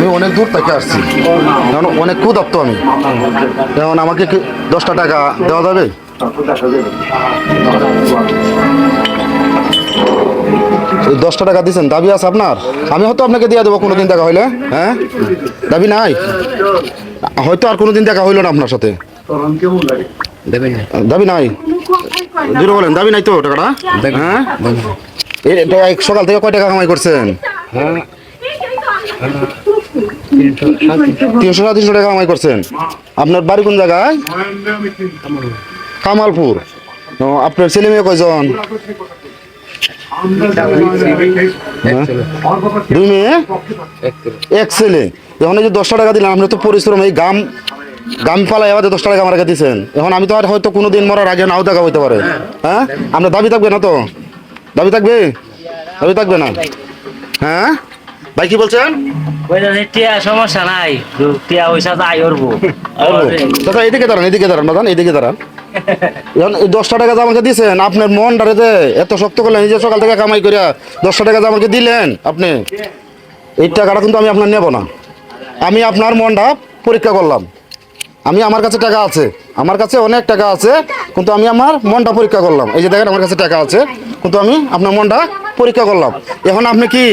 আমি অনেক দূর থেকে আসছি, এখন অনেক ক্ষুধার্ত আমি। এখন আমাকে 10টা টাকা দেওয়া যাবে? 10টা টাকা দিচ্ছেন, দাবি আছে আপনার? আমি হয়তো আপনাকে দিয়ে দেবো কোনোদিন দেখা হইলে। হ্যাঁ, দাবি নাই, হয়তো আর কোনোদিন দেখা হইলো না আপনার সাথে। দাবি নাই, জোরে বলেন, দাবি নাই তো টাকাটা? হ্যাঁ, এটা সকাল থেকে কয় টাকা কামাই করছেন? 300-350 টাকা কামাই করছেন। আপনার বাড়ি কোন জায়গায়? কামালপুর। আপনার ছেলে মেয়ে কয়জন? 2 মেয়ে 1 ছেলে। এখন এই যে 10টা টাকা দিলাম, আপনি তো পরিশ্রম, এই গাম পালাই আমাদের 10টা টাকা আমার কাছে দিচ্ছেন। এখন আমি তো আর হয়তো কোনোদিন মরার আগে নাও দেখা হইতে পারে। হ্যাঁ, আপনার দাবি থাকবে না তো? দাবি থাকবে? দাবি থাকবে না? হ্যাঁ ভাই, কি বলছেন? সমস্যা নাই, দাদা এদিকে দাঁড়ান, এদিকে দাঁড়ান দাদা, এদিকে দাঁড়ান। এখন এই 10টা টাকা যে আমাকে দিচ্ছেন, আপনার মনটারে যে এত শক্ত করলেন, এই যে সকাল থেকে কামাই করে 10টা টাকা যে আমাকে দিলেন আপনি, এই টাকাটা কিন্তু আমি আপনার নেব না। আমি আপনার মনটা পরীক্ষা করলাম। আমার কাছে টাকা আছে, আমার কাছে অনেক টাকা আছে, কিন্তু আমি আমার মনটা পরীক্ষা করলাম। এই যে দেখেন, আমার কাছে টাকা আছে, কিন্তু আমি আপনার মনটা পরীক্ষা করলাম। এখন আপনি কি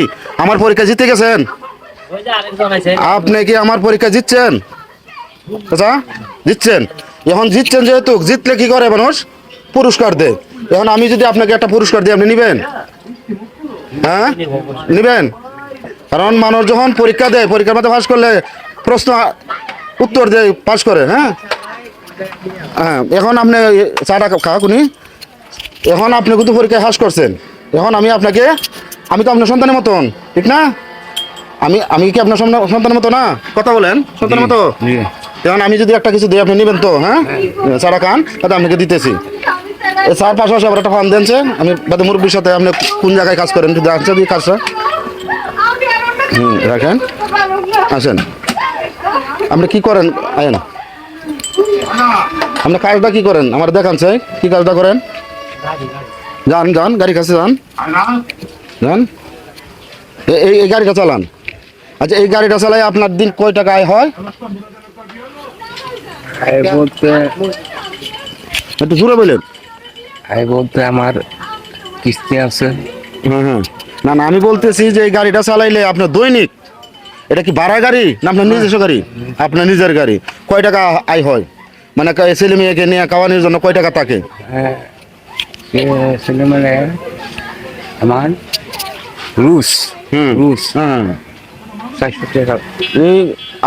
আমার পরীক্ষা জিতে গেছেন? আপনি কি আমার পরীক্ষা জিতছেন? আচ্ছা, জিতছেন। এখন জিতছেন যেহেতু, জিতলে কি করে মানুষ? পুরস্কার দেয়। এখন আমি যদি আপনাকে একটা পুরস্কার দিই, আপনি নেবেন? হ্যাঁ, নেবেন? কারণ মানুষ যখন পরীক্ষা দেয়, পরীক্ষার মধ্যে পাস করলে প্রশ্ন উত্তর দেয়, পাস করে। হ্যাঁ হ্যাঁ, এখন আপনি চাটা খাওয়া, এখন আপনি কিন্তু পরীক্ষায় পাস করছেন। এখন আমি তো আপনার সন্তানের মতন, ঠিক না? আমি কি আপনার সন্তানের মতো না? কথা বলেন, সন্তানের মতো। এখন আমি যদি একটা কিছু দিই, আপনি নেবেন তো? হ্যাঁ, চাটা খান, তাতে আপনাকে দিতেছি। স্যার পাশাপাশি আবার একটা ফান দেনছে। আমি বাদে মুরব্বীর সাথে, আপনি কোন জায়গায় কাজ করেন যদি আসছে দিই কাজটা। রাখেন, আসেন। আপনি কি করেন? আয়েন, আপনি কাজটা কি করেন আমার দেখান চাই, কি কাজটা করেন? যান যান, গাড়ি কাছে যান, যান, এই গাড়িটা চালান। আচ্ছা, এই গাড়িটা চালাই আপনার দিন কয় টাকা আয় হয়? একটু জোরে বলেন। বলতে আমার কিস্তি আছে। হ্যাঁ হ্যাঁ, না না, আমি বলতেছি যে এই গাড়িটা চালাইলে আপনার দৈনিক, এটা কি ভাড়া গাড়ি না আপনার নিজস্ব গাড়ি? আপনার নিজের গাড়ি। কয় টাকা আয় হয়? মানে ছেলে মেয়েকে নিয়ে খাওয়ানোর জন্য কয় টাকা থাকে? ছেলে মানে আমার রুস হ্যাঁ, 400 টাকা। এই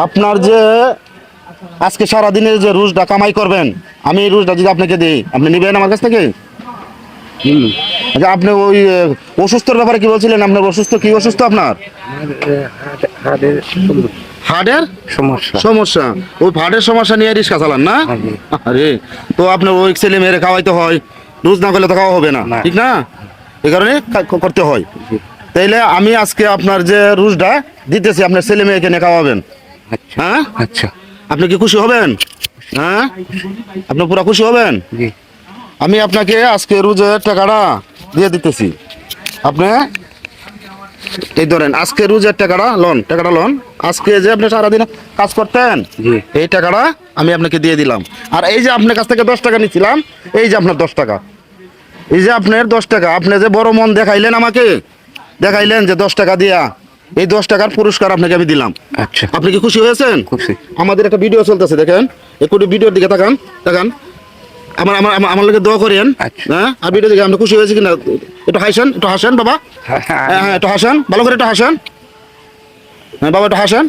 আপনার যে আজকে সারাদিনে যে রুজটা কামাই করবেন, আমি এই রুজটা যদি আপনাকে দিই, আপনি নেবেন আমার কাছ থেকে? আচ্ছা, আপনি ওই অসুস্থর ব্যাপারে কি বলছিলেন? আপনার অসুস্থ, কি অসুস্থ আপনার? হার্টের সমস্যা। ওই হার্টের সমস্যা নিয়ে রিক্সা চালান না? আরে, তো আপনার ওই ছেলে মেয়েরে খাওয়াইতে হয়, রুজ না করলে তো খাওয়া হবে না, ঠিক না? এই কারণে করতে হয়। তাইলে আমি আজকে আপনার যে রুজটা দিতেছি, আপনার ছেলে মেয়েকে নিয়ে খাওয়াবেন। হ্যাঁ, আচ্ছা, আপনি কি খুশি হবেন? হ্যাঁ, আপনি পুরো খুশি হবেন? আমি আপনাকে আজকে রোজের টাকাটা দিয়ে দিতেছি। আপনি এই ধরেন, আজকে রোজের টাকাটা লন। আজকে যে আপনি সারাদিন কাজ করতেন, এই টাকাটা আমি আপনাকে দিয়ে দিলাম। আর এই যে আপনার কাছ থেকে 10 টাকা নিচ্ছিলাম, এই যে আপনার 10 টাকা, এই যে আপনার 10 টাকা, আপনি যে বড় মন দেখাইলেন, আমাকে দেখাইলেন যে 10 টাকা দিয়া, এই 10 টাকার পুরস্কার আপনাকে আমি দিলাম। আচ্ছা, আপনি কি খুশি হয়েছেন? খুশি। আমাদের একটা ভিডিও চলতেছে, দেখেন, একটু ভিডিওর দিকে তাকান। আমার লোকে দোয়া করেন। হ্যাঁ, আর ভিডিও দেখে আপনি খুশি হয়েছে কিনা একটু হাসেন বাবা। হ্যাঁ, একটু হাসেন, ভালো করে একটু হাসেন। হ্যাঁ বাবা, একটু হাসেন।